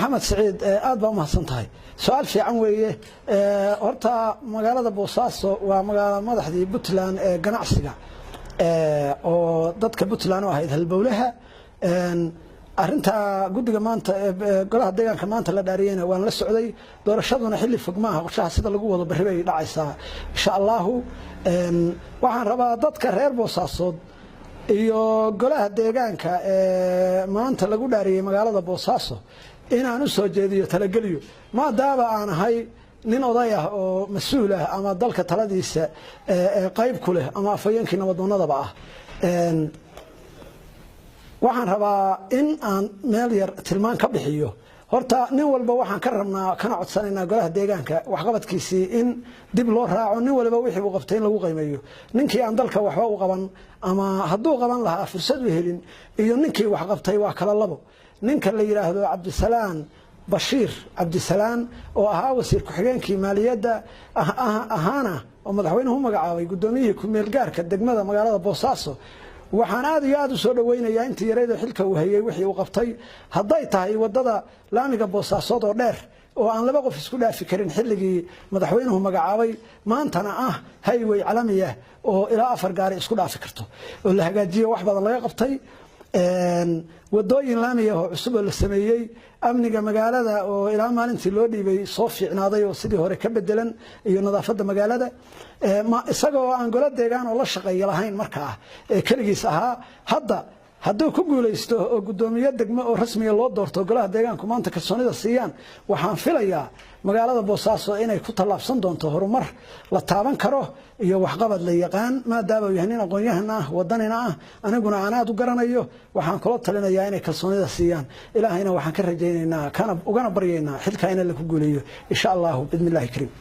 محمد سعيد أدبا ما سنتهاي سؤال في عنوية هرتا مقالة بوصاصو ومقالة مدحدي بوتلان قناعسيقا oo dadka Puntland oo ahayd halbowlaha arinta gudiga maanta golaha deegaanka maanta la dhaariyayna waan la socday doorashaduna xilli fog maaha qorshaha sida lagu wado bari bay dhacaysaa insha Allah waxaan rabaa dadka reer Boosaasood iyo golaha deegaanka maanta lagu dhaariyay magaalada Boosaaso inaan u soo jeediyo talageliyo maadaama aan ahay nin oday ah oo mas'uul ah ama dalka taladiisa qayb ku leh ama afayeenkii nabadoonnadaba ah waxaan rabaa in aan meel yar tilmaan ka bixiyo horta nin walba waxaan ka rabnaa kana codsanaynaa golaha deegaanka waxqabadkiisii in dib loo raaco nin walba wixii uu qabtay in lagu qiimeeyo ninkii aan dalka waxba u qaban ama hadduu qaban lahaa fursad u helin iyo ninkii wax qabtay waa kala labo ninka la yiraahdo Cabdisalaan بشير عبد السلام وها وزير ku-xigeenkii maaliyadda ahaana oo madaxweynuhu magacaabay gudoomiyaha ku-meel gaarka degmada magaalada Boosaaso waxaan aad iyo aad u soo dhaweynayaa intii yareedo xilka uu hayay wixii uu qabtay haday tahay wadada laamiga Boosaaso oo dheer oo aan laba qof isku dhaafi karin xilligii madaxweynuhu magacaabay maantana highway calamiya oo ilaa 4 gaari isku dhaafi karto oo la hagaajiyo wax badan laga qabtay wadooyin laamiya oo cusub la sameeyay amniga magaalada oo ilaa maalintii loo dhiibay soo fiicnaaday oo sidii hore ka bedelan iyo nadaafada magaalada isagoo aan golo deegaan oo la shaqeeyo lahayn markaa kaligiis ahaa hadduu ku guuleysto oo gudoomiye degmo oo rasmi ah loo doorto golaha deegaanku maanta kalsoonida siiyaan waxaan filayaa magaalada Boosaaso inay ku talaabsan doonto horumar la taaban karo iyo waxqabad la yaqaan maadaama yahay aqoon-yahan ah wadanina ah aniguna aan aad u garanayo waxaan kula talinayaa inay kalsoonida siiyaan ilaahayna waxaan ka rajaynaynaa kana ugana baryaynaa xilka in la ku guuleeyo insha Allah bismillaahir kariim